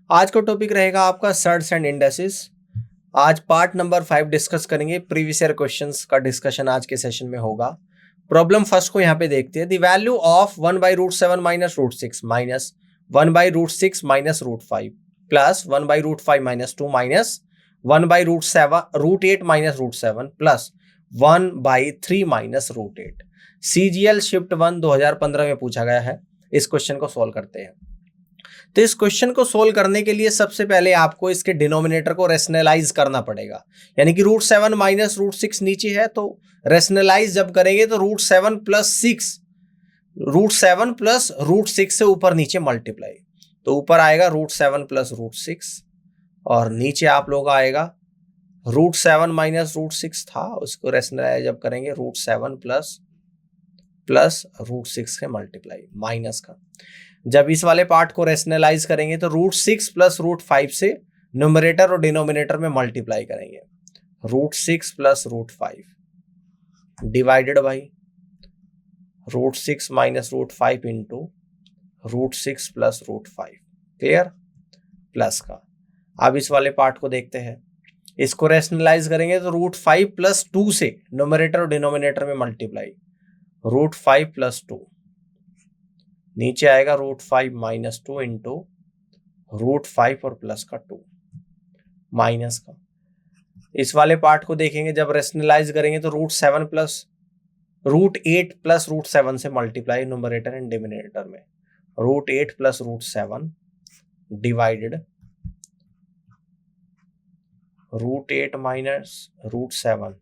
आज का टॉपिक रहेगा आपका सर्ट्स एंड इंडेक्सेस। आज पार्ट नंबर 5 डिस्कस करेंगे। प्रीवियस ईयर क्वेश्चंस का डिस्कशन आज के सेशन में होगा। प्रॉब्लम फर्स्ट को यहाँ पे देखते हैं। The value of 1/√7 minus √6 minus 1/√6 minus √5 plus 1/√5 minus 2 minus 1/√8 minus √7 plus 1/3 minus √8 CGL shift 1 2015 में पूछा गया है। इस क्वेश्चन को सोल्व करते हैं। तो इस क्वेश्चन को सोल्व करने के लिए सबसे पहले आपको इसके डिनोमिनेटर को रेशनलाइज करना पड़ेगा, यानी कि √7 माइनस √6 नीचे है, तो रेशनलाइज जब करेंगे तो √7 प्लस √6 से ऊपर नीचे मल्टीप्लाई, तो ऊपर आएगा √7 प्लस √6 और नीचे आप लोग आएगा √7 माइनस √6 था, उसको रेशनलाइज जब करेंगे √7 प्लस √6 के मल्टीप्लाई माइनस का। जब इस वाले पार्ट को रेशनलाइज करेंगे तो √6 प्लस √5 से न्यूमरेटर और डिनोमिनेटर में मल्टीप्लाई करेंगे। √6 plus √5 divided by √6 minus √5 into √6 plus √5, clear, plus का। अब इस वाले पार्ट को देखते हैं। इसको रेशनलाइज करेंगे तो √5 प्लस 2 से न्यूमरेटर और डिनोमिनेटर में मल्टीप्लाई, √5 प्लस 2 नीचे आएगा √5 माइनस 2 इंटू √5 और प्लस का 2 माइनस का। इस वाले पार्ट को देखेंगे, जब रेशनलाइज करेंगे तो √8 प्लस √7 से मल्टीप्लाई न्यूमरेटर एंड डिनोमिनेटर में, √8 प्लस √7 डिवाइडेड √8 माइनस √7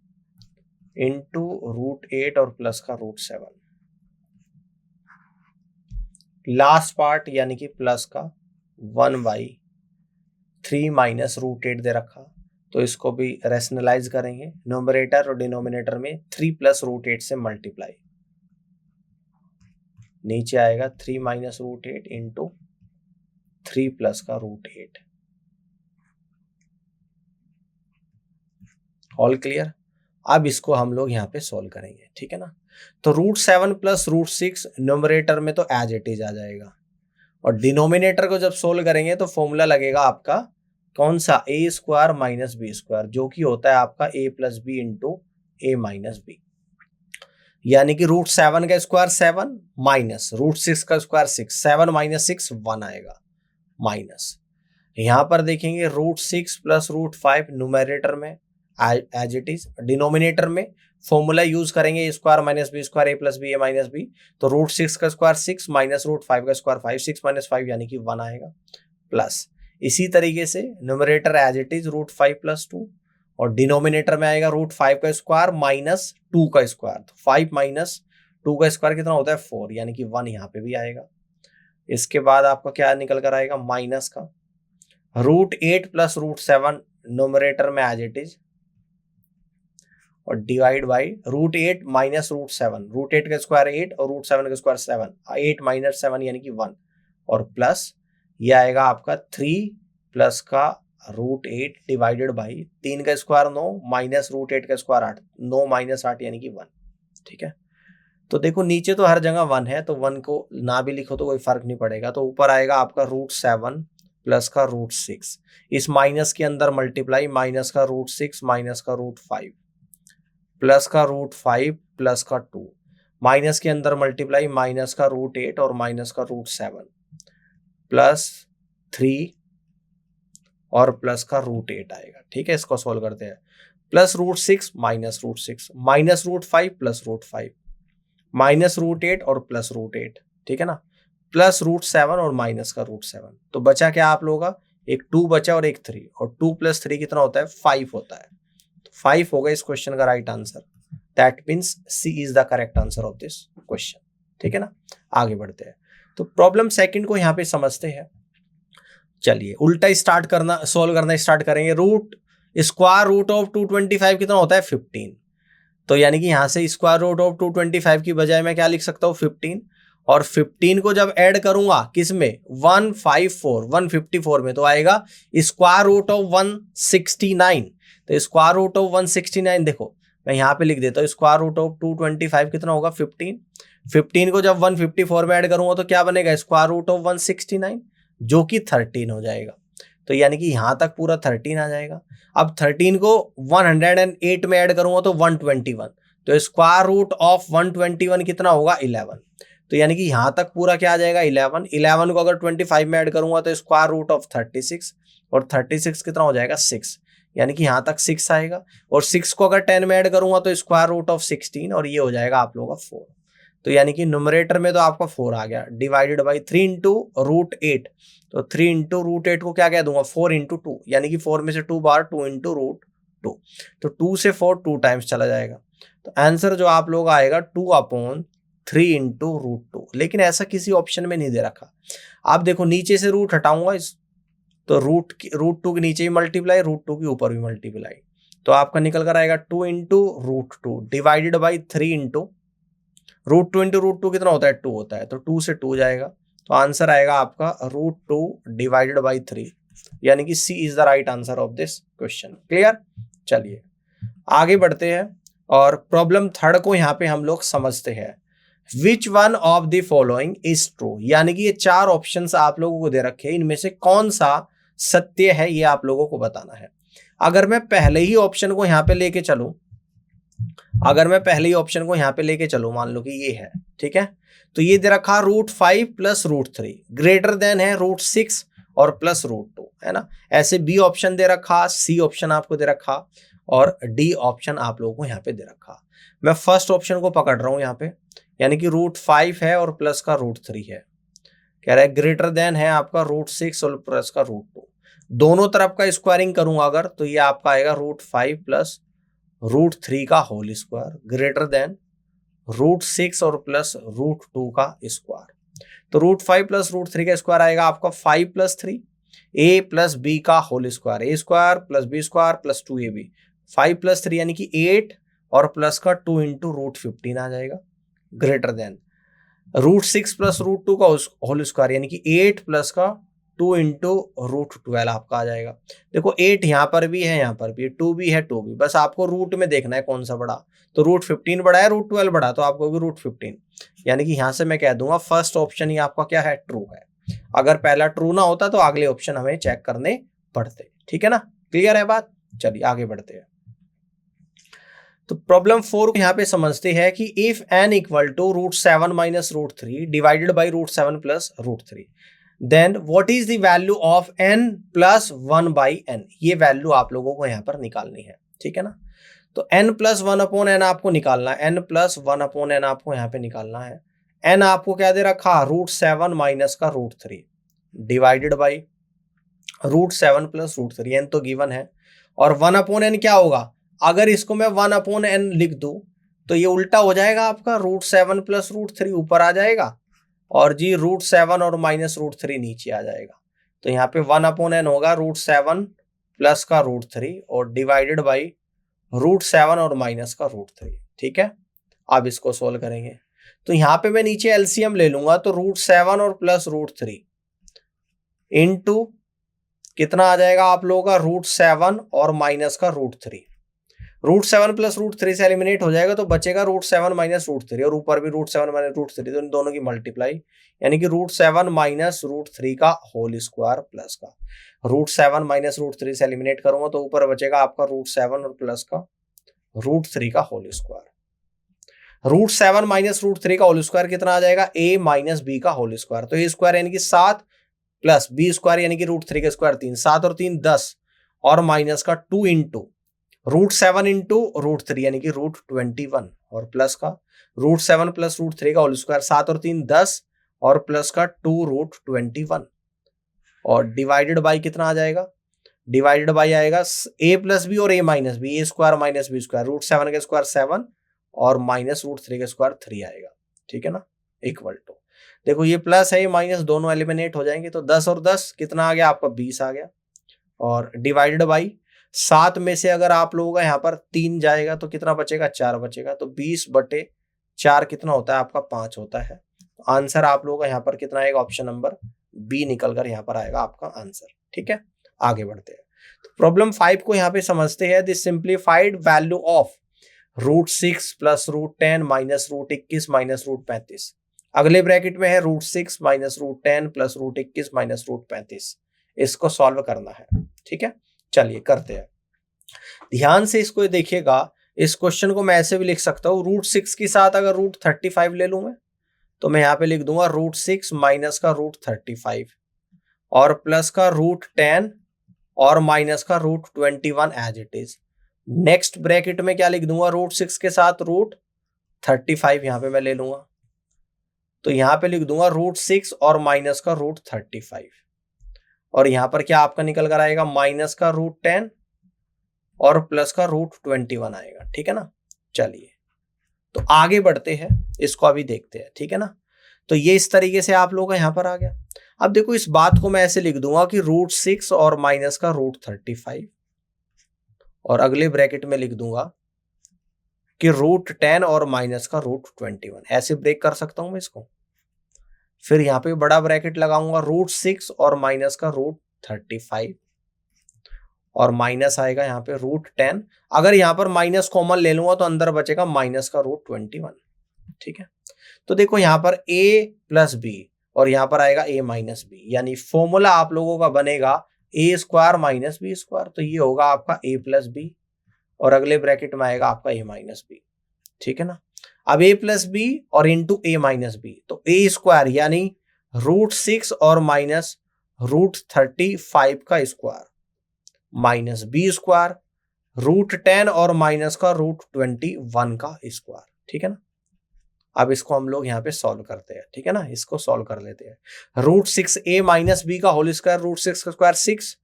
इंटू √8 और प्लस का √7। लास्ट पार्ट यानी कि प्लस का 1/3 माइनस √8 दे रखा, तो इसको भी रेशनलाइज करेंगे। न्यूमरेटर और डिनोमिनेटर में 3 प्लस √8 से मल्टीप्लाई, नीचे आएगा 3 माइनस √8 इंटू 3 प्लस का √8। All clear. अब इसको हम लोग यहाँ पे सोल्व करेंगे, ठीक है ना। तो √7 प्लस √6 न्यूमरेटर में तो एज इट इज आ जाएगा, और डिनोमिनेटर को जब सोल्व करेंगे तो फॉर्मूला लगेगा आपका कौन सा, a² माइनस b², जो कि होता है आपका a plus b into a minus b, यानी कि √7 का स्क्वायर 7 माइनस √6 का स्क्वायर 6, 7 माइनस 6 1 आएगा माइनस। यहां पर देखेंगे √6 प्लस √5 न्यूमरेटर में एज इट इज, डिनोमिनेटर में फॉर्मूला यूज करेंगे a² minus b² a plus b a minus b, तो √6 का स्क्वायर 6 माइनस √5 का स्क्वायर 5, 6 माइनस 5 यानी कि 1 आएगा प्लस। इसी तरीके से numerator as it is √5 plus 2, और डिनोमिनेटर में आएगा √5 का स्क्वायर माइनस 2 का स्क्वायर, तो 5 माइनस 2 का स्क्वायर कितना होता है 4, यानी कि 1 यहाँ पे भी आएगा। इसके बाद आपका क्या निकल कर आएगा माइनस का √8 प्लस √7 न्यूमरेटर में एज इट इज, और डिवाइड बाई √8 माइनस √7, √8 का स्क्वायर 8 और √7 का स्क्वायर 7, 8 माइनस 7 यानी कि 1, और प्लस ये आएगा आपका 3 प्लस का √8 डिवाइडेड बाई 3 का स्क्वायर 9 माइनस √8 का स्क्वायर 8, 9 माइनस 8 यानी कि 1, ठीक है। तो देखो नीचे तो हर जगह 1 है, तो 1 को ना भी लिखो तो कोई फर्क नहीं पड़ेगा, तो ऊपर आएगा आपका √7 प्लस का √6, इस माइनस के अंदर मल्टीप्लाई, माइनस का √6 माइनस का √5 प्लस का √5 प्लस का 2, माइनस के अंदर मल्टीप्लाई, माइनस का √8 और माइनस का √7 प्लस 3 और प्लस का √8 आएगा, ठीक है। इसको सोल्व करते हैं। Plus √6 minus √6 minus √5 plus √5 minus √8 और प्लस √8, ठीक है ना, प्लस √7 और माइनस का √7। तो बचा क्या आप लोगों का, एक 2 बचा और एक 3, और 2 प्लस 3 कितना होता है 5 होता है, 5 होगा इस क्वेश्चन का right answer. That means C is the correct answer of this question, ठीक है ना। आगे बढ़ते हैं, तो प्रॉब्लम सेकंड को यहाँ पे समझते हैं। चलिए उल्टा स्टार्ट करना, सोल्व करना स्टार्ट करेंगे। स्क्वायर रूट ऑफ 225 कितना होता है 15, तो यानी कि यहाँ से स्क्वायर रूट ऑफ 225 की बजाय मैं क्या लिख सकता हूँ 15, और 15 को जब ऐड करूंगा किस में 154 में, तो आएगा स्क्वायर रूट ऑफ 169, तो स्क्वायर रूट ऑफ 169 देखो मैं यहाँ पे लिख देता हूँ, स्क्वायर रूट ऑफ 225 कितना होगा 15 को जब 154 में ऐड करूंगा तो क्या बनेगा स्क्वायर रूट ऑफ 169, जो कि 13 हो जाएगा। तो यानी कि यहाँ तक पूरा 13 आ जाएगा। अब 13 को 108 में ऐड करूंगा तो 121, तो स्क्वायर रूट ऑफ 121 कितना होगा 11। तो यानी कि यहाँ तक पूरा क्या आ जाएगा 11 को अगर 25 में ऐड करूंगा तो स्क्वायर रूट ऑफ 36, और 36 कितना हो जाएगा 6, यानी कि यहाँ तक 6 आएगा। और 6 को अगर 10 में ऐड करूंगा तो स्क्वायर रूट ऑफ 16, और ये हो जाएगा आप लोगों का 4। तो यानी कि न्यूमरेटर में तो आपका 4 आ गया, डिवाइडेड बाई 3 इंटू रूट 8, तो 3 इंटू रूट 8 को क्या कह दूंगा 4 इंटू 2, यानी कि 4 में से 2 बार 2 इंटू रूट 2, तो 2 से 4 2 टाइम्स चला जाएगा। तो आंसर जो आप लोग आएगा 2/3 इंटू रूट 2। लेकिन ऐसा किसी ऑप्शन में नहीं दे रखा। आप देखो नीचे से रूट हटाऊंगा इस, तो रूट 2 के नीचे भी मल्टीप्लाई, रूट 2 के ऊपर भी मल्टीप्लाई, तो आपका निकल कर आएगा 2 into root 2 divided by 3 into root 2 into root 2 कितना होता है 2 होता है, तो 2 से 2 जाएगा, तो आंसर आएगा आपका रूट 2 डिवाइडेड बाई 3, यानी कि C is the right answer of this question. Clear? चलिए आगे बढ़ते हैं और प्रॉब्लम 3 को यहाँ पे हम लोग समझते हैं। Which one of the following is true, यानी कि ये 4 ऑप्शंस आप लोगों को दे रखे हैं, इनमें से कौन सा सत्य है ये आप लोगों को बताना है। अगर मैं पहले ही ऑप्शन को यहाँ पे लेके चलूं, मान लो कि ये है, ठीक है, तो ये दे रखा root 5 plus root 3 greater than है रूट 6 और प्लस रूट 2, है ना। ऐसे बी ऑप्शन दे रखा, सी ऑप्शन आपको दे रखा, और डी ऑप्शन आप लोगों को यहाँ पे दे रखा। मैं फर्स्ट ऑप्शन को पकड़ रहा हूं यहाँ पे, यानी कि रूट 5 है और प्लस का रूट 3 है, कह रहा है ग्रेटर देन है आपका रूट 6 और प्लस का रूट 2। दोनों तरफ का स्क्वायरिंग करूंगा अगर, तो ये आपका आएगा रूट 5 प्लस रूट 3 का whole square greater than root 6 और प्लस रूट 2 का स्क्वायर। तो रूट 5 प्लस रूट 3 का स्क्वायर आएगा आपका 5 प्लस 3 ए प्लस बी का whole square, a square plus b square plus 2ab, 5 plus 3 यानी कि 8 और प्लस का 2 इंटू रूट 15 आ जाएगा, greater than root 6 plus root 2 का होल स्क्वायर, यानी कि 8 प्लस का 2 इंटू रूट 12 आपका आ जाएगा। देखो 8 यहाँ पर भी है, यहाँ पर भी 2 भी है, 2 भी, बस आपको रूट में देखना है कौन सा बड़ा, तो रूट 15 बड़ा है रूट 12 बड़ा, तो आपको भी रूट 15, यानी कि यहाँ से मैं कह दूंगा फर्स्ट ऑप्शन ही आपका क्या है ट्रू है। अगर पहला ट्रू ना होता तो अगले ऑप्शन हमें चेक करने पड़ते, ठीक है ना। क्लियर है बात? चलिए आगे बढ़ते हैं। तो प्रॉब्लम 4 यहाँ पे समझते हैं कि if n equal to root 7 minus root 3 divided by root 7 plus root 3, then what is the value of n plus 1 by n। ये वैल्यू आप लोगों को यहाँ पर निकालनी है, ठीक है ना। तो n प्लस 1 अपॉन n आपको निकालना है, n प्लस 1 अपॉन n आपको यहाँ पे निकालना है। n आपको क्या दे रखा रूट 7 माइनस का root 3 divided by root 7 plus root 3, n तो गिवन है, और 1 अपॉन n क्या होगा, अगर इसको मैं 1 अपॉन n लिख दूं तो ये उल्टा हो जाएगा आपका, रूट 7 प्लस रूट 3 ऊपर आ जाएगा और जी रूट 7 और माइनस रूट 3 नीचे आ जाएगा। तो यहाँ पे 1 अपॉन n होगा रूट 7 प्लस का रूट 3 और डिवाइडेड बाई रूट 7 और माइनस का रूट 3, ठीक है। अब इसको सोल्व करेंगे तो यहाँ पे मैं नीचे एलसीएम ले लूंगा, तो रूट 7 और प्लस रूट 3 इंटू कितना आ जाएगा आप लोगों का रूट 7 और माइनस का रूट 3। रूट 7 प्लस रूट 3 से एलिमिनेट हो जाएगा तो बचेगा रूट 7 माइनस रूट 3, और ऊपर भी रूट 7 माइनस रूट 3, तो इन दोनों की मल्टीप्लाई, यानी कि रूट 7 माइनस रूट 3 का होल स्क्वायर प्लस का रूट 7 माइनस रूट 3 से एलिमिनेट करूंगा तो ऊपर बचेगा आपका रूट 7 और प्लस का रूट 3 का whole square. Root 7 minus root 3 का होल स्क्वायर कितना आ जाएगा a माइनस बी का होल स्क्वायर, तो ए स्क्वायर यानी कि 7 प्लस बी स्क्वायर यानी कि रूट 3 का स्क्वायर 3, 7 और 3 10, और माइनस का 2 इंटू रूट 7 इंटू रूट 3 यानी कि रूट 21, और प्लस का रूट 7 प्लस रूट 3 का होल स्क्वायर, 7 और 3 10, और प्लस का 2 रूट 21, और डिवाइडेड बाई कितना आ जाएगा, डिवाइडेड बाई आएगा a प्लस बी और a minus b, a square minus b square, root 7 का स्क्वायर 7 और माइनस रूट 3 का स्क्वायर 3 आएगा, ठीक है ना, इक्वल टू, देखो ये प्लस है ये माइनस दोनों एलिमिनेट हो जाएंगे, तो 10 और 10 कितना आ गया आपका 20 आ गया, और डिवाइडेड बाई 7 में से अगर आप लोगों का यहाँ पर 3 जाएगा तो कितना बचेगा 4 बचेगा, तो 20/4 कितना होता है आपका 5 होता है। आंसर आप लोगों का यहाँ पर कितना आएगा, ऑप्शन नंबर बी निकल कर यहाँ पर आएगा आपका आंसर, ठीक है। आगे बढ़ते हैं तो प्रॉब्लम 5 को यहाँ पे समझते हैं। This simplified value of root 6 plus root 10 minus root 21 minus root 35, अगले ब्रैकेट में है root 6 minus root 10 plus root 21 minus root 35, इसको सॉल्व करना है। ठीक है, चलिए करते हैं। ध्यान से इसको देखिएगा, इस क्वेश्चन को मैं ऐसे भी लिख सकता हूँ, √6 के साथ अगर √35 ले लूं मैं, तो मैं यहाँ पे लिख दूंगा √6 माइनस का √35 और प्लस का √10 और माइनस का √21 as it is. Next bracket में क्या लिख दूंगा, √6 के साथ √35 यहाँ पे मैं ले लूंगा, तो यहाँ पे लिख दूंगा √6 और माइनस का √35 और यहाँ पर क्या आपका निकल कर आएगा माइनस का √10 और प्लस का √21 आएगा। ठीक है ना, चलिए तो आगे बढ़ते हैं, इसको अभी देखते हैं। ठीक है ना, तो ये इस तरीके से आप लोगों का यहाँ पर आ गया। अब देखो इस बात को मैं ऐसे लिख दूंगा कि √6 और माइनस का √35 और अगले ब्रैकेट में लिख दूंगा कि √10 और माइनस का √21, ऐसे ब्रेक कर सकता हूं मैं इसको। फिर यहाँ पे बड़ा ब्रैकेट लगाऊंगा √6 और माइनस का √35 और माइनस आएगा यहाँ पे √10। अगर यहाँ पर माइनस कॉमन ले लूंगा तो अंदर बचेगा माइनस का √21। ठीक है, तो देखो यहाँ पर a प्लस बी और यहाँ पर आएगा a माइनस बी, यानी फॉर्मूला आप लोगों का बनेगा a² माइनस बी स्क्वायर, तो ये होगा आपका a प्लस बी और अगले ब्रैकेट में आएगा आपका a माइनस बी। ठीक है ना, अब a प्लस बी और इंटू a माइनस बी, तो a² यानी √6 और माइनस √35 का स्क्वायर माइनस b² √10 और माइनस का √21 का स्क्वायर। ठीक है ना, अब इसको हम लोग यहाँ पे सॉल्व करते हैं। ठीक है ना, इसको सॉल्व कर लेते हैं। √6a माइनस बी का होल स्क्वायर, √6 का स्क्वायर 6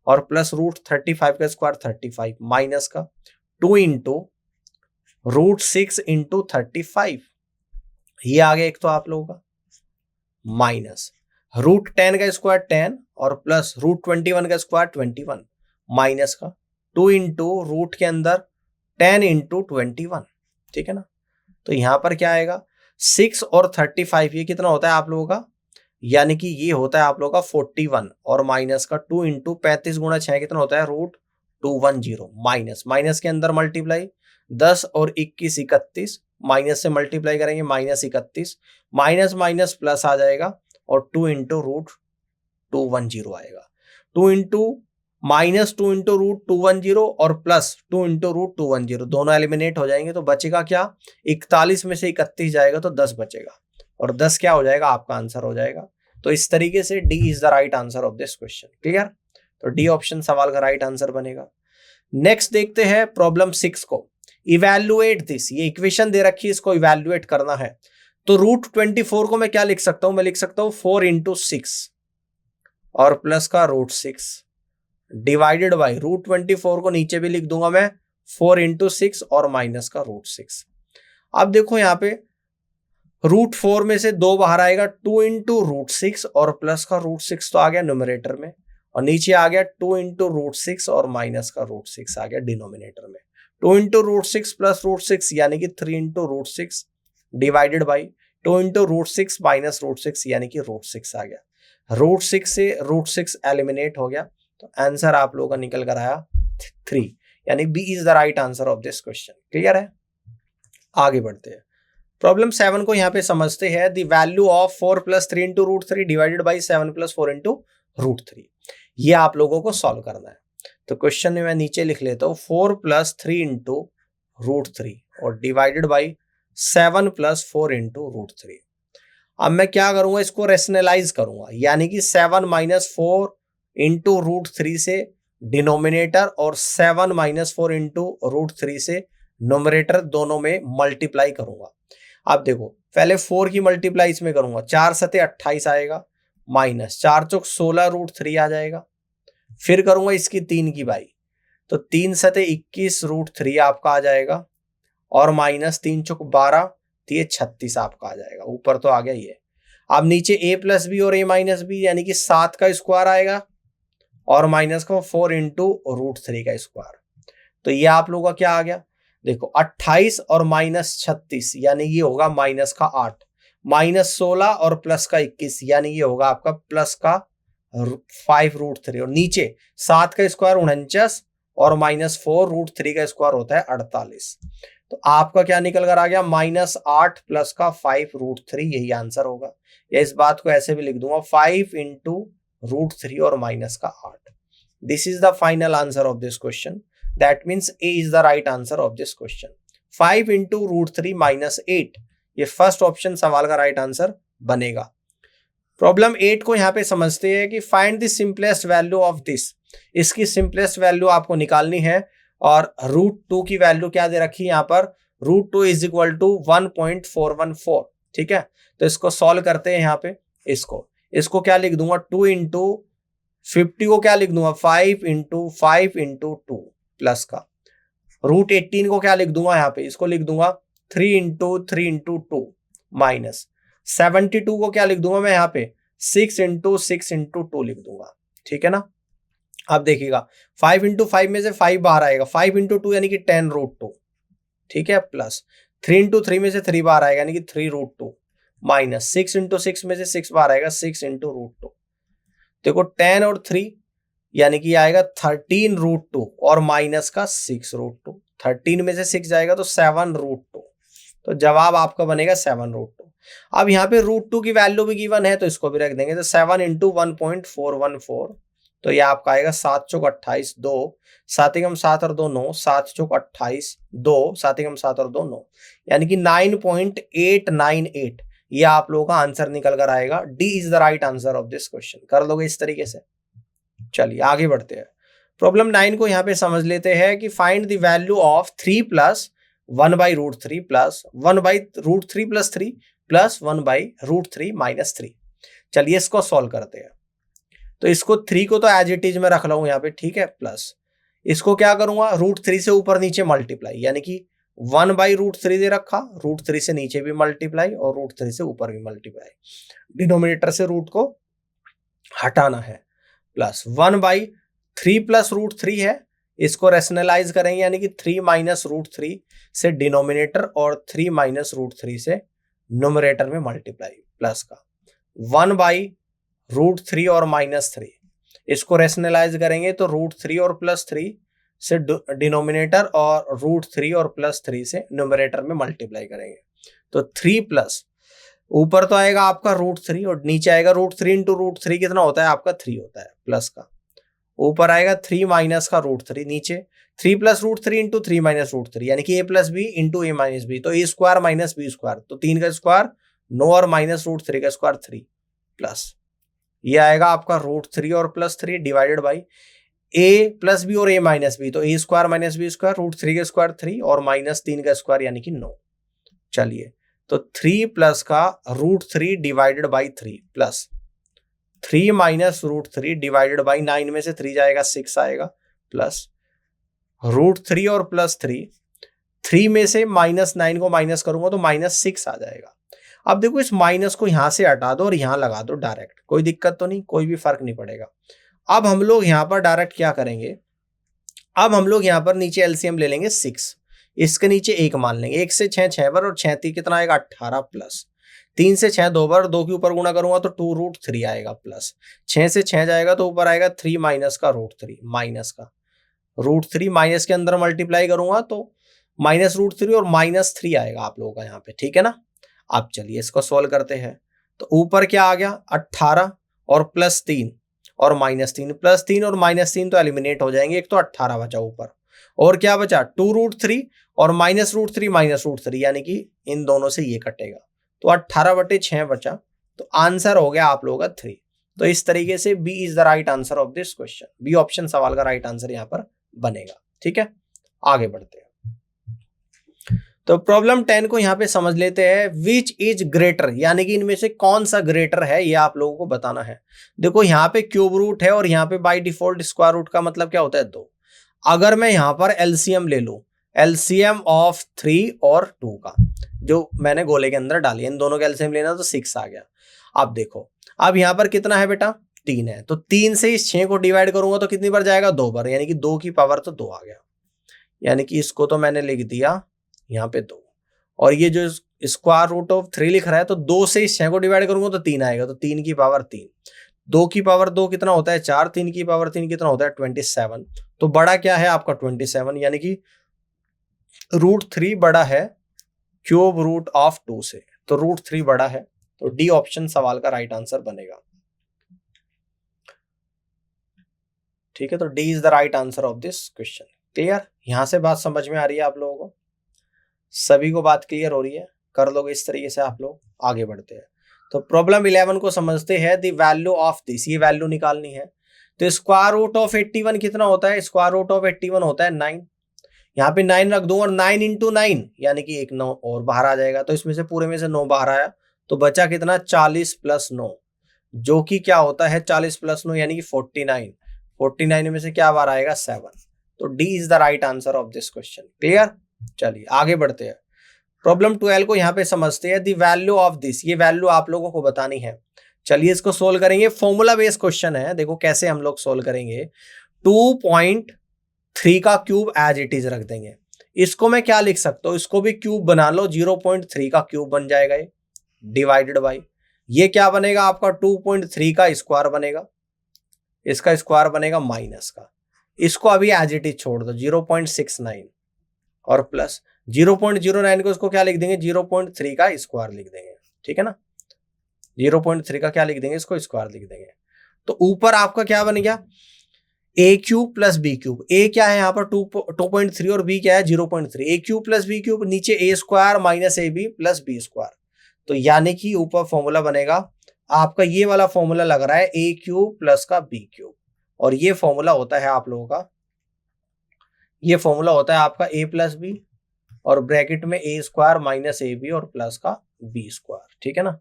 और प्लस √35 का स्क्वायर 35 माइनस का 2 इंटू √6 इंटू 35, ये आ गया एक तो आप लोगों का, माइनस √10 का स्क्वायर 10 और प्लस √21 का स्क्वायर 21 माइनस का 2 इंटू रूट के अंदर 10 इंटू 21। ठीक है ना, तो यहां पर क्या आएगा 6 और 35, ये कितना होता है आप लोगों का, यानी कि ये होता है आप लोगों का 41 और माइनस का 2 इंटू 35 गुणा 6 कितना होता है √210 माइनस माइनस के अंदर मल्टीप्लाई 10 और 21 31 माइनस से मल्टीप्लाई करेंगे माइनस 31 माइनस माइनस प्लस आ जाएगा और 2 इंटू √210 आएगा। 2 इंटू माइनस 2 इंटू √210 और प्लस 2 इंटू √210 दोनों एलिमिनेट हो जाएंगे, तो बचेगा क्या 41 में से 31 जाएगा तो 10 बचेगा और 10 क्या हो जाएगा आपका आंसर हो जाएगा। तो इस तरीके से D is the right answer of this question. Clear, तो डी ऑप्शन सवाल का राइट आंसर बनेगा। नेक्स्ट देखते हैं प्रॉब्लम 6 को। इवैल्यूएट दिस, ये इक्वेशन दे रखी है, इसको इवैल्यूएट करना है। तो √24 को मैं क्या लिख सकता हूं, मैं लिख सकता हूं 4 इंटू 6 और प्लस का √6 डिवाइडेड बाई √24 को नीचे भी लिख दूंगा मैं 4 इंटू 6 और माइनस का √6। अब देखो यहाँ पे √4 में से 2 बाहर आएगा, 2 इंटू √6 और प्लस का √6 तो आ गया न्यूमरेटर में और नीचे आ गया 2 इंटू √6 और माइनस का √6 आ गया डिनोमिनेटर में। 2 इंटू √6 प्लस √6 यानी कि 3 into √6 divided by 2 into √6 minus √6 यानी कि √6 आ गया। √6 से √6 एलिमिनेट हो गया, तो आंसर आप लोगों का निकल कर आया 3, यानी B is the right answer of this question. Clear है, आगे बढ़ते हैं। प्रॉब्लम 7 को यहाँ पे समझते हैं। The value of 4 plus 3 into √3 divided by 7 plus 4 into √3, ये आप लोगों को सॉल्व करना है। तो क्वेश्चन में मैं नीचे लिख लेता हूँ 4 प्लस 3 इंटू √3 और डिवाइडेड बाई 7 प्लस 4 इंटू √3। अब मैं क्या करूंगा, इसको रेशनलाइज करूंगा, यानी कि 7 माइनस 4 इंटू √3 से डिनोमिनेटर और 7 माइनस 4 इंटू √3 से नोमिनेटर दोनों में मल्टीप्लाई करूंगा। अब देखो पहले 4 की मल्टीप्लाई इसमें करूंगा, 4 सते 28 आएगा माइनस 4 चौक 16 √3 आ जाएगा। फिर करूंगा इसकी 3 की बाई, तो 3 सते 21 √3 आपका आ जाएगा और माइनस 3 चौक 12 तो ये 36 आपका आ जाएगा। ऊपर तो आ गया ये। अब नीचे a प्लस बी और a माइनस बी यानी कि 7 का स्क्वायर आएगा और माइनस का 4 इंटू √3 का स्क्वायर, तो ये आप लोगों का क्या आ गया, देखो 28 और माइनस 36 यानी ये होगा माइनस का 8, माइनस 16 और प्लस का 21 यानी ये होगा आपका प्लस का 5 √3 और नीचे 7 का स्क्वायर 49 और माइनस 4 √3 का स्क्वायर होता है 48। तो आपका क्या निकल कर आ गया -8 प्लस का 5 √3, यही आंसर होगा। या इस बात को ऐसे भी लिख दूंगा 5 इंटू √3 और माइनस का 8। This is the final answer of this question, that means A is the right answer of this question. 5 into √3 minus 8, ये फर्स्ट ऑप्शन सवाल का राइट आंसर बनेगा। प्रॉब्लम 8 को यहाँ पे समझते हैं कि find the simplest value of this. इसकी सिंपलेस्ट वैल्यू आपको निकालनी है और √2 की वैल्यू क्या दे रखी है यहाँ पर, √2 इज इक्वल टू 1.414। ठीक है, तो इसको सॉल्व करते हैं यहाँ पे। इसको क्या लिख दूंगा, 2 इंटू 50 को क्या लिख दूंगा, 5 इंटू 5 इंटू 2 प्लस का √18 को क्या लिख दूंगा यहाँ पे, इसको लिख दूंगा 3 इंटू 3 इंटू 2 माइनस 72 को क्या लिख दूंगा मैं यहाँ पे 6 इंटू 6 इंटू 2 लिख दूंगा। ठीक है ना, अब देखिएगा 5 इंटू 5 में से 5 बाहर आएगा, 5 इंटू 2 यानी कि 10√2। ठीक है, प्लस 3 इंटू 3 में से 3 बाहर आएगा यानी कि 3√2 माइनस 6 इंटू 6 में से 6 बाहर आएगा 6 इंटू √2। देखो 10 और 3 यानी कि आएगा 13√2 और माइनस का 6√2। 13 में से 6 जाएगा तो 7√2, तो जवाब आपका बनेगा 7√2। अब यहाँ पे √2 की वैल्यू भी गिवन है तो इसको भी रख देंगे, तो 7 इंटू 1.414, तो ये आपका आएगा 7 चौक 28, 2 7 एकम 7 और 2 9, 7 चौक 28, 2 7 एकम 7 और 2 9, यानी कि 9.898, ये आप लोगों का आंसर निकल कर आएगा। D is the right answer of this question. कर लोगे इस तरीके से। चलिए आगे बढ़ते हैं। प्रॉब्लम 9 को यहाँ पे समझ लेते हैं कि find the value of 3 plus 1/√3 plus 1/√3 plus 3 plus 1/√3 minus 3। चलिए इसको सॉल्व करते हैं। तो इसको 3 को तो एज इट इज में रख ला हूं यहाँ पे, ठीक है, प्लस इसको क्या करूंगा, √3 से ऊपर नीचे मल्टीप्लाई, यानी कि 1/√3 दे रखा, √3 से नीचे भी मल्टीप्लाई और √3 से ऊपर भी मल्टीप्लाई, डिनोमिनेटर से रूट को हटाना है, प्लस 1/3 प्लस √3 है, इसको रेशनलाइज करेंगे यानी कि 3 माइनस √3 से डिनोमिनेटर और 3 माइनस √3 से न्यूमरेटर में मल्टीप्लाई, प्लस का 1/√3 और माइनस 3, इसको रेशनलाइज करेंगे तो √3 और प्लस 3 से डिनोमिनेटर और √3 और प्लस 3 से न्यूमरेटर में मल्टीप्लाई करेंगे, तो 3 प्लस ऊपर तो आएगा आपका √3 और नीचे आएगा √3 इंटू √3 कितना होता है आपका 3 होता है, प्लस का ऊपर आएगा 3 माइनस का √3, नीचे 3 प्लस √3 इंटू 3 माइनस √3 यानी कि a plus b into a minus b, तो a square minus b square, तो 3 का स्क्वायर 9 और माइनस √3 का स्क्वायर 3, प्लस ये आएगा आपका √3 और plus 3 divided by a plus b और a माइनस बी, तो a square minus b square √3 का स्क्वायर 3 और माइनस 3 का स्क्वायर यानी कि 9। चलिए तो 3 प्लस का √3 divided by 3 plus 3 minus √3 divided by 9 में से 3 जाएगा 6 आएगा, प्लस √3 और प्लस 3 में से माइनस 9 को माइनस करूंगा तो माइनस 6 आ जाएगा। अब देखो इस माइनस को यहां से हटा दो और यहां लगा दो डायरेक्ट, कोई दिक्कत तो नहीं, कोई भी फर्क नहीं पड़ेगा। अब हम लोग यहां पर डायरेक्ट क्या करेंगे, अब हम लोग यहां पर नीचे एलसीएम ले लेंगे 6, इसके नीचे 1 मान लेंगे, 1 से 6 6 बार और 6 3 कितना आएगा 18, प्लस 3 से 6 2 बार, 2 के ऊपर गुणा करूंगा तो 2√3 आएगा, प्लस 6 से 6 जाएगा तो ऊपर आएगा 3 माइनस का √3 माइनस का √3 माइनस के अंदर मल्टीप्लाई करूंगा तो माइनस √3 और माइनस 3 आएगा आप लोगों का यहाँ पे, ठीक है ना। अब चलिए इसको सोल्व करते हैं, तो ऊपर क्या आ गया 18 और प्लस 3 और माइनस 3, प्लस 3 और माइनस 3 तो एलिमिनेट हो जाएंगे, एक तो 18 बचा ऊपर और क्या बचा 2√3 और माइनस √3 माइनस √3 यानी कि इन दोनों से ये कटेगा, तो 18/6 बचा, तो आंसर हो गया आप लोगों का 3। तो इस तरीके से B is the right answer of this question, B option सवाल का राइट आंसर यहाँ पर बनेगा, ठीक है। आगे बढ़ते हैं, तो प्रॉब्लम 10 को यहाँ पे समझ लेते हैं, विच इज ग्रेटर, यानी कि इनमें से कौन सा ग्रेटर है ये आप लोगों को बताना है। देखो यहाँ पे क्यूब रूट है और यहाँ पे बाय डिफॉल्ट स्क्वायर रूट का मतलब क्या होता है 2। अगर मैं यहाँ पर एलसीएम ले लूं, एलसीएम ऑफ 3 और 2 का जो मैंने गोले के अंदर डाली, इन दोनों का एलसीएम लेना तो 6 आ गया। अब देखो अब यहाँ पर कितना है बेटा 3 है, तो 3 से इस 6 को डिवाइड करूंगा तो कितनी बार जाएगा 2 बार, यानी कि 2 की पावर तो 2 आ गया, यानी कि इसको तो मैंने लिख दिया यहाँ पे 2, और ये जो स्क्वायर रूट ऑफ 3 लिख रहा है तो 2 से इस 6 को डिवाइड करूंगा तो 3 आएगा, तो 3 की पावर 3, 2 की पावर 2 कितना होता है 4, 3 की पावर 3 कितना होता है 27, तो बड़ा क्या है आपका 27, यानी कि √3 बड़ा है क्यूब रूट ऑफ 2 से, तो √3 बड़ा है, तो डी ऑप्शन सवाल का राइट आंसर बनेगा। ठीक है, तो D is the right answer of this question. Clear, यहां से बात समझ में आ रही है आप लोगों को? सभी को बात क्लियर हो रही है? कर लोगे इस तरीके से आप लोग, आगे बढ़ते हैं। तो प्रॉब्लम 11 को समझते हैं। द वैल्यू ऑफ दिस, ये वैल्यू निकालनी है। तो स्क्वायर रूट ऑफ 81 कितना होता है? स्क्वायर रूट ऑफ 81 होता है 9। यहाँ पे 9 रख दूं और 9 इंटू 9 यानी कि एक 9 और बाहर आ जाएगा। तो इसमें से पूरे में से 9 बाहर आया, तो बचा कितना? 40 प्लस 9, जो कि क्या होता है 40 प्लस 9 यानी कि 49। 49 में से क्या बाहर आएगा? 7। तो D is the right answer of this question. Clear, चलिए आगे बढ़ते हैं। प्रॉब्लम 12 को यहाँ पे समझते हैं। द वैल्यू ऑफ दिस, ये वैल्यू आप लोगों को बतानी है। चलिए इसको सोल्व करेंगे। फॉर्मूला बेस्ड क्वेश्चन है, देखो कैसे हम लोग सोल्व करेंगे। 2.3 का क्यूब एज इट इज रख देंगे। इसको मैं क्या लिख सकता हूं? इसको भी क्यूब बना लो, 0.3 का क्यूब बन जाएगा ये, डिवाइडेड बाई ये क्या बनेगा आपका? 2.3 का स्क्वायर बनेगा, इसका स्क्वायर बनेगा माइनस का। इसको अभी एज इट इज छोड़ दो, 0.69 और प्लस 0.09 को इसको क्या लिख देंगे? 0.3 का स्क्वायर लिख देंगे। ठीक है ना, 0.3 का क्या लिख देंगे? इसको स्क्वायर लिख देंगे। तो ऊपर आपका क्या बन गया? ए क्यूब प्लस बी क्यूब। ए क्या है यहाँ पर? 2.3 और बी क्या है? 0.3। A cube plus b cube, नीचे a square minus a b plus b square. तो यानी कि ऊपर फॉर्मूला बनेगा आपका, ये वाला फॉर्मूला लग रहा है ए क्यूब प्लस का बी क्यूब, और ये फॉर्मूला होता है आप लोगों का, ये फॉर्मूला होता है आपका ए प्लस बी और ब्रैकेट में ए स्क्वायर माइनस ए बी और प्लस का बी स्क्वायर। ठीक है ना,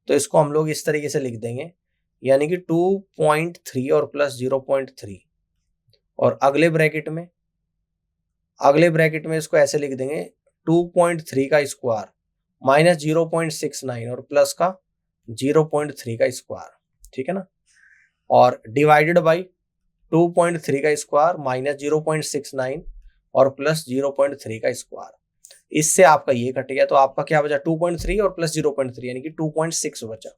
तो इसको हम लोग इस तरीके से लिख देंगे, यानी कि 2.3 और प्लस 0.3, और अगले ब्रैकेट में इसको ऐसे लिख देंगे 2.3 का स्क्वायर माइनस 0.69 और प्लस का 0.3 का स्क्वायर। ठीक है ना, और डिवाइडेड बाई 2.3 का स्क्वायर माइनस 0.69 और प्लस 0.3 का स्क्वायर। इससे आपका ये कट गया, तो आपका क्या बचा? 2.3 और प्लस 0.3 यानी कि 2.6 बचा।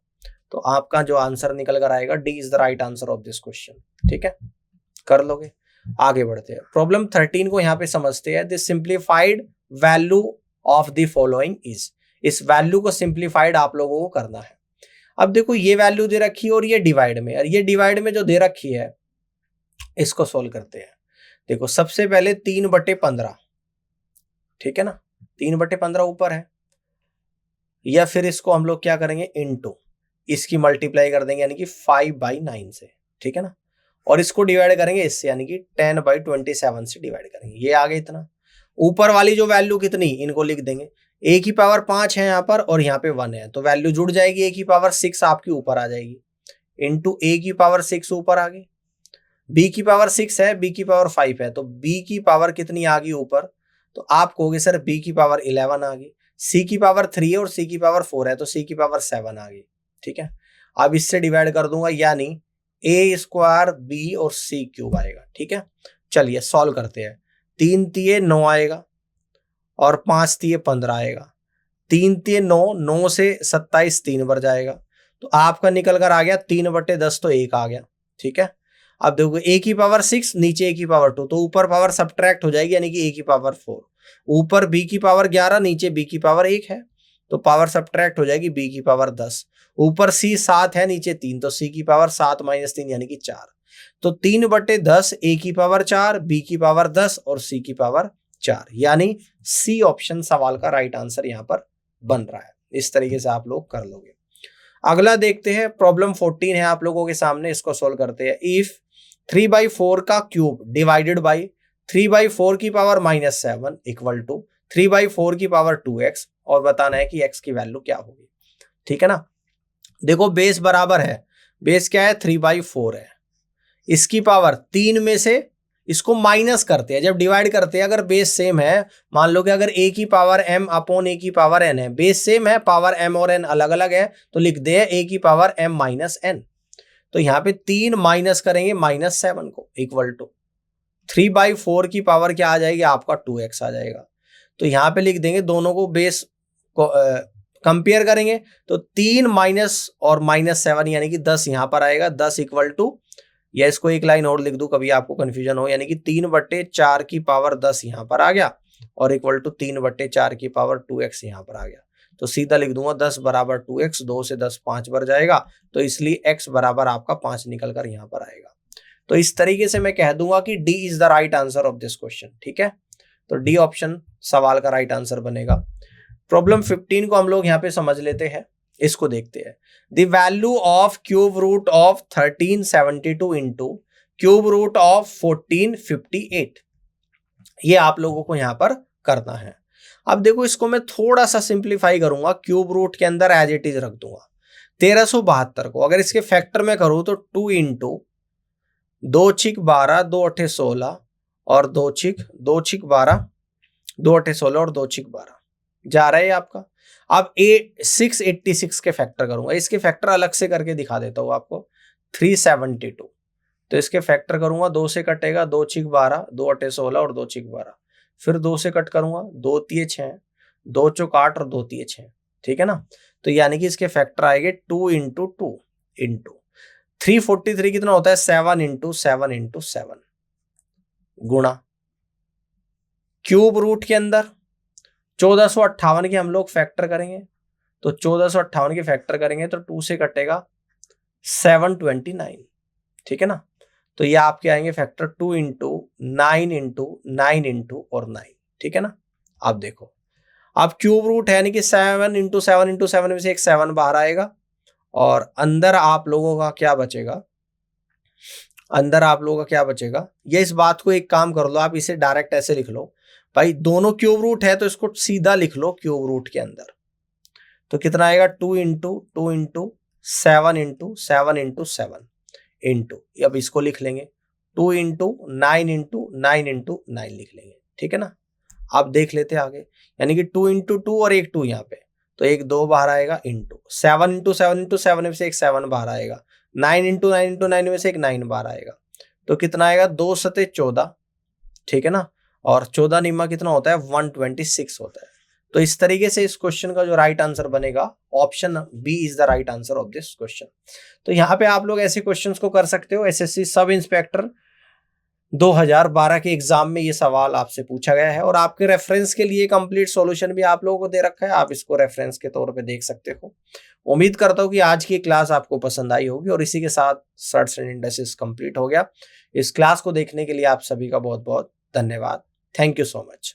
तो आपका जो आंसर निकल कर आएगा, D is the right answer of this question. ठीक है, कर लोगे, आगे बढ़ते हैं। प्रॉब्लम 13 को यहाँ पे समझते हैं। The simplified value of the following is, इस वैल्यू को सिंप्लीफाइड आप लोगों को करना है। अब देखो ये वैल्यू दे रखी है और ये डिवाइड में, और ये डिवाइड में जो दे रखी है इसको सोल्व करते हैं। देखो सबसे पहले 3/15, ठीक है ना, 3/15 ऊपर है, या फिर इसको हम लोग क्या करेंगे? इनटू इसकी मल्टीप्लाई कर देंगे, यानी कि 5/9 से। ठीक है ना, और इसको डिवाइड करेंगे इससे, यानी कि 10/27 से डिवाइड करेंगे। ये आगे इतना, ऊपर वाली जो वैल्यू कितनी, इनको लिख देंगे। ए की पावर 5 है यहाँ पर और यहाँ पे 1 है, तो वैल्यू जुड़ जाएगी। ए की पावर 6 आपकी ऊपर आ जाएगी, इंटू ए की पावर 6 ऊपर आ गई। बी की पावर 6 है, बी की पावर 5 है, तो बी की पावर कितनी आ गई ऊपर? तो आप कहोगे सर बी की पावर 11 आ गई। सी की पावर 3 है और सी की पावर 4 है, तो सी की पावर 7 आ गई। ठीक है, अब इससे डिवाइड कर दूंगा, यानी ए स्क्वायर बी और सी क्यूब आएगा। ठीक है, चलिए सॉल्व करते हैं। 3 तिये 9 आएगा और 5 तिये 15 आएगा। 3 तिये 9, 9 से 27 3 बार जाएगा, तो आपका निकल कर आ गया 3/10, तो 1 आ गया। ठीक है, अब देखो ए की पावर 6, नीचे ए की पावर 2, तो ऊपर पावर सब्ट्रैक्ट हो जाएगी, यानी कि ए की पावर 4। ऊपर बी की पावर 11, नीचे बी की पावर 1 है, तो पावर सब्ट्रैक्ट हो जाएगी, बी की पावर 10। ऊपर सी 7 है, नीचे 3, तो सी की पावर 7 माइनस 3 यानी कि 4। तो 3/10 ए की पावर 4, बी की पावर 10 और सी की पावर 4, यानी सी ऑप्शन सवाल का राइट आंसर यहाँ पर बन रहा है। इस तरीके से आप लोग कर लोगे। अगला देखते हैं, प्रॉब्लम 14 है आप लोगों के सामने, इसको सोल्व करते हैं। इफ 3/4 का क्यूब डिवाइडेड बाई 3/4 की पावर -7 इक्वल टू 3/4 की पावर 2x, और बताना है कि x की वैल्यू क्या होगी। ठीक है ना, देखो बेस बराबर है, बेस क्या है? 3/4 है, इसकी पावर 3 में से इसको माइनस करते हैं जब डिवाइड करते हैं। अगर बेस सेम है, मान लो कि अगर a की पावर m अपॉन a की पावर n है, बेस सेम है, पावर m और n अलग अलग है, तो लिख दे a की पावर m माइनस n। तो यहाँ पे 3 माइनस करेंगे -7 को, इक्वल टू 3/4 की पावर क्या आ जाएगी? आपका 2x आ जाएगा। तो यहाँ पे लिख देंगे, दोनों को बेस को कंपेयर करेंगे, तो 3 माइनस और -7 यानी कि 10 यहाँ पर आएगा। 10 इक्वल टू, या इसको एक लाइन और लिख दूं कभी आपको कंफ्यूजन हो, यानी कि 3/4 की पावर 10 यहाँ पर आ गया, और इक्वल टू 3/4 की पावर 2x यहाँ पर आ गया। तो सीधा लिख दूंगा 10 बराबर 2x, 2 से 10 5 बार जाएगा, तो इसलिए x बराबर आपका 5 निकल कर यहाँ पर आएगा। तो इस तरीके से मैं कह दूंगा कि D is the right answer of this question. ठीक है, तो डी ऑप्शन सवाल का राइट आंसर बनेगा। प्रॉब्लम 15 को हम लोग यहाँ पे समझ लेते हैं, इसको देखते हैं। The value of cube root of 1372 into cube root of 1458, ये आप लोगों को यहां पर करना है। अब देखो, इसको मैं थोड़ा सा सिंप्लीफाई करूंगा, क्यूब रूट के अंदर एज इट इज रख दूंगा। 1372 को अगर इसके फैक्टर में करूं तो 2 इंटू 2 छिक 12 2 अठे 16 और 2 छिक 12 2 अठे 16 और 2 छिक 12 जा रहा है आपका। अब 686 के फैक्टर करूंगा, इसके फैक्टर अलग से करके दिखा देता हूं आपको। 372, तो इसके फैक्टर करूंगा, 2 से कटेगा 2 छिक 12 2 अठे 16 और 2 छिक 12, फिर 2 से कट करूंगा, 2 तिये 6 2 चौक 8 और 2 तिये 6। ठीक है ना, तो यानी कि इसके फैक्टर आएंगे 2 इंटू 2 इंटू 343 कितना होता है 7 इंटू 7 इंटू 7 गुणा क्यूब रूट के अंदर 1458 के हम लोग फैक्टर करेंगे, तो 1458 के फैक्टर करेंगे तो 2 से कटेगा 729। ठीक है ना, तो ये आपके आएंगे फैक्टर 2 इंटू 9 इंटू 9 इंटू और 9। ठीक है ना, अब देखो, अब क्यूब रूट है यानी कि 7 इंटू 7 इंटू 7 में से एक 7 बाहर आएगा और अंदर आप लोगों का क्या बचेगा, अंदर आप लोगों का क्या बचेगा। ये इस बात को एक काम कर लो, आप इसे डायरेक्ट ऐसे लिख लो भाई, दोनों क्यूब रूट है तो इसको सीधा लिख लो क्यूब रूट के अंदर, तो कितना आएगा 2 इंटू 7 इंटू 7 इंटू 7 इंटू, अब इसको लिख लेंगे 2 इंटू 9 इंटू 9 इंटू 9 लिख लेंगे। ठीक है ना, आप देख लेते हैं आगे, यानी कि 2 इंटू 2 और एक 2 यहाँ पे, तो एक 2 बाहर आएगा इंटू 7 इंटू 7 इंटू 7 में से एक 7 बाहर आएगा, 9 इंटू 9 इंटू 9 में से एक 9 बाहर आएगा, तो कितना आएगा 2 सते 14। ठीक है ना, और 14 निम्मा कितना होता है 126 होता है। तो इस तरीके से इस क्वेश्चन का जो राइट आंसर बनेगा option B is the right answer of this question. तो यहाँ पे आप लोग ऐसे क्वेश्चंस को कर सकते हो। एसएससी सब इंस्पेक्टर 2012 के एग्जाम में ये सवाल आपसे पूछा गया है और आपके रेफरेंस के लिए कंप्लीट सॉल्यूशन भी आप लोगों को दे रखा है, आप इसको रेफरेंस के तौर पे देख सकते हो। उम्मीद करता हूँ कि आज की क्लास आपको पसंद आई होगी और इसी के साथ सर्च एंड इंडेक्सेस कंप्लीट हो गया। इस क्लास को देखने के लिए आप सभी का बहुत बहुत धन्यवाद। Thank you so much.